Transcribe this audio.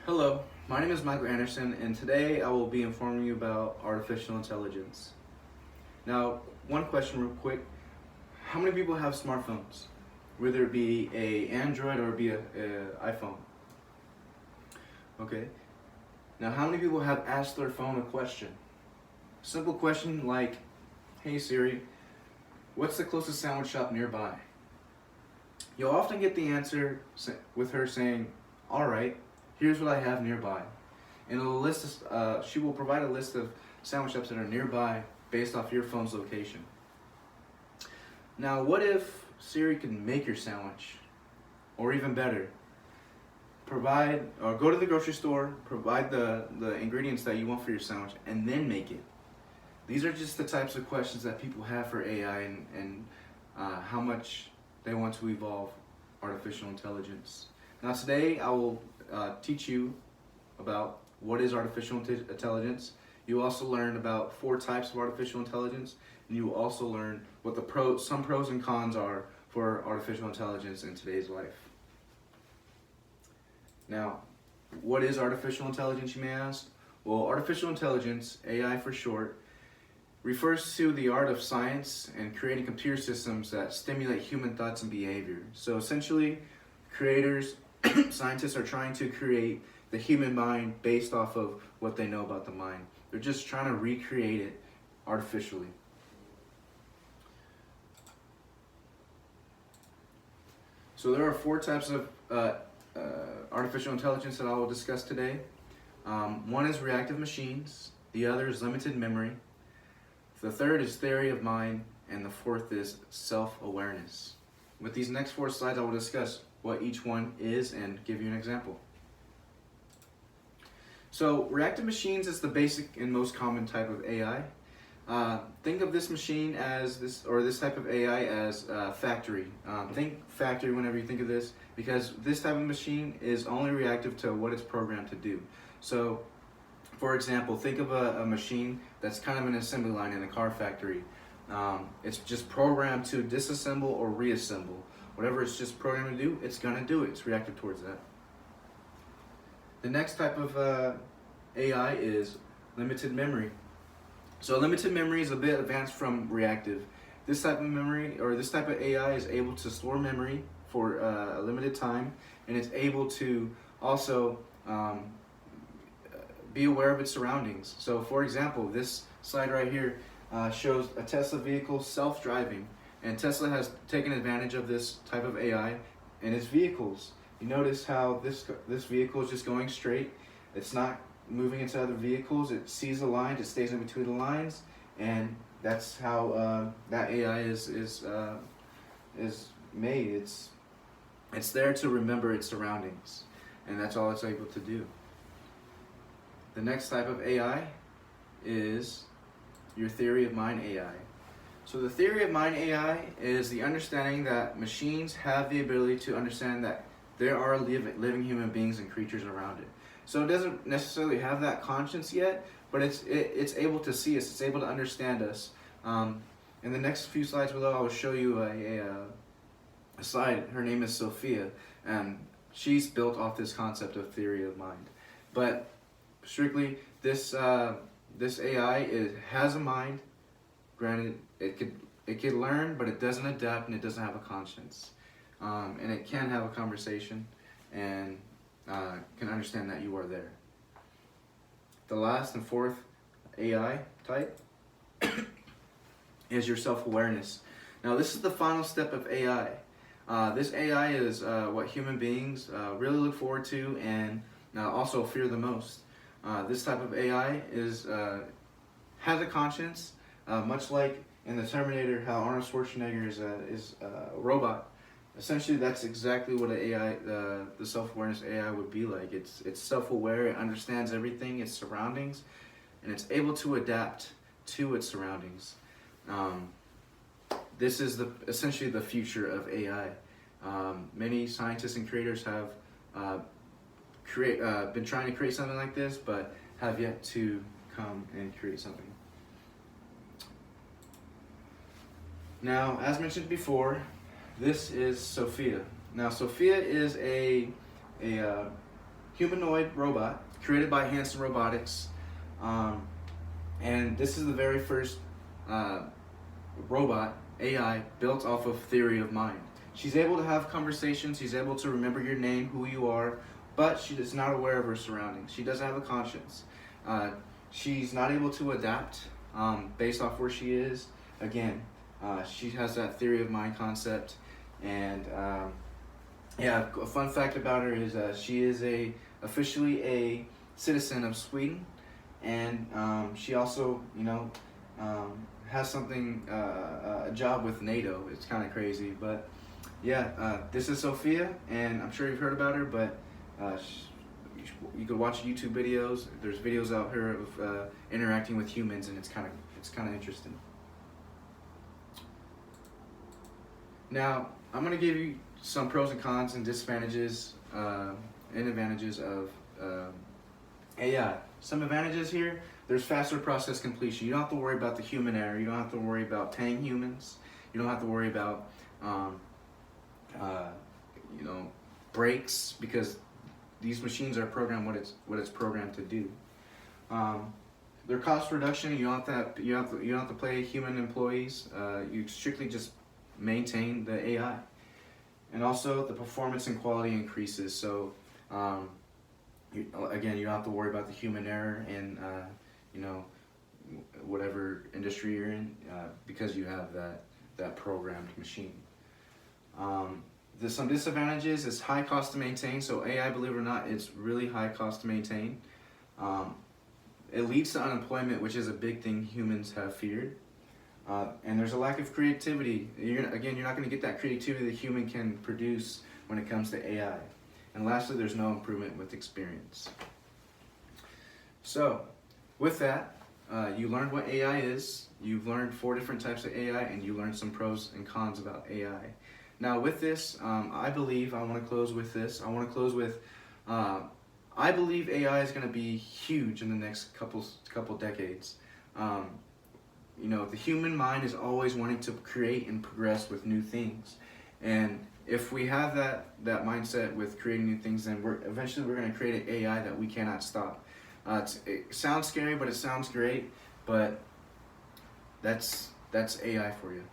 Hello, my name is Michael Anderson, and today I will be informing you about artificial intelligence. Now, one question real quick. How many people have smartphones? Whether it be a Android or be a iPhone. Okay. Now, how many people have asked their phone a question? Simple question like, "Hey Siri, what's the closest sandwich shop nearby?" You'll often get the answer with her saying, "All right, here's what I have nearby." And she will provide a list of sandwich shops that are nearby based off your phone's location. Now, what if Siri could make your sandwich? Or even better, provide or go to the grocery store, provide the ingredients that you want for your sandwich, and then make it. These are just the types of questions that people have for AI and how much they want to evolve artificial intelligence. Now today I will teach you about what is artificial intelligence. You will also learn about 4 types of artificial intelligence, and you will also learn what some pros and cons are for artificial intelligence in today's life. Now, what is artificial intelligence, you may ask? Well, artificial intelligence, AI for short, refers to the art of science and creating computer systems that stimulate human thoughts and behavior. So essentially, creators, scientists are trying to create the human mind based off of what they know about the mind. They're just trying to recreate it artificially. So there are 4 types of artificial intelligence that I will discuss today. One is reactive machines, the other is limited memory, the third is theory of mind, and the fourth is self-awareness. With these next 4 slides, I will discuss what each one is and give you an example. So, reactive machines is the basic and most common type of AI. Think of this machine as this type of AI as factory. Think factory whenever you think of this, because this type of machine is only reactive to what it's programmed to do. So, for example, think of a machine that's kind of an assembly line in a car factory. It's just programmed to disassemble or reassemble. Whatever it's just programmed to do, it's going to do it. It's reactive towards that. The next type of AI is limited memory. So limited memory is a bit advanced from reactive. This type of memory, or this type of AI, is able to store memory for a limited time, and it's able to also be aware of its surroundings. So for example, this slide right here shows a Tesla vehicle self-driving, and Tesla has taken advantage of this type of AI in its vehicles. You notice how this vehicle is just going straight. It's not moving into other vehicles. It sees the lines, it stays in between the lines, and that's how that AI is made. It's there to remember its surroundings, and that's all it's able to do. The next type of AI is your theory of mind AI. So the theory of mind AI is the understanding that machines have the ability to understand that there are living human beings and creatures around it. So it doesn't necessarily have that conscience yet, but it's able to see us. It's able to understand us. In the next few slides below, I will show you a slide. Her name is Sophia, and she's built off this concept of theory of mind. But strictly, this AI has a mind. Granted, it could learn, but it doesn't adapt, and it doesn't have a conscience. And it can have a conversation and can understand that you are there. The last and fourth AI type is your self-awareness. Now this is the final step of AI. This AI is what human beings really look forward to and also fear the most. This type of AI has a conscience, much like in the Terminator, how Arnold Schwarzenegger is a robot. Essentially, that's exactly what an AI, the self-awareness AI would be like. It's self-aware, it understands everything, its surroundings, and it's able to adapt to its surroundings. This is essentially the future of AI. Many scientists and creators have been trying to create something like this, but have yet to come and create something. Now, as mentioned before, this is Sophia. Now, Sophia is a humanoid robot created by Hanson Robotics, and this is the very first robot AI built off of theory of mind. She's able to have conversations. She's able to remember your name, who you are, but she is not aware of her surroundings. She doesn't have a conscience. She's not able to adapt based off where she is. Again, she has that theory of mind concept, and yeah, a fun fact about her is she is officially a citizen of Sweden, and she also, has something, a job with NATO. It's kind of crazy, but yeah, this is Sophia, and I'm sure you've heard about her, but you could watch YouTube videos. There's videos out here of interacting with humans, and it's kind of interesting. Now, I'm gonna give you some pros and cons and disadvantages and advantages of AI. Some advantages here: there's faster process completion. You don't have to worry about the human error. You don't have to worry about paying humans. You don't have to worry about breaks, because these machines are programmed what it's programmed to do. Their cost reduction. You don't have to pay human employees. You strictly just maintain the AI, and also the performance and quality increases. So you don't have to worry about the human error in whatever industry you're in, because you have that programmed machine. There's some disadvantages. It's high cost to maintain. So AI, believe it or not, it's really high cost to maintain. It leads to unemployment, which is a big thing humans have feared. And there's a lack of creativity. You're not going to get that creativity that human can produce when it comes to AI. And lastly, there's no improvement with experience. So, with that, you learned what AI is. You've learned 4 different types of AI, and you learned some pros and cons about AI. Now, with this, I want to close with this. I want to close with, I believe AI is going to be huge in the next couple decades. The human mind is always wanting to create and progress with new things, and if we have that mindset with creating new things, then we're going to create an AI that we cannot stop. It sounds scary, but it sounds great. But that's AI for you.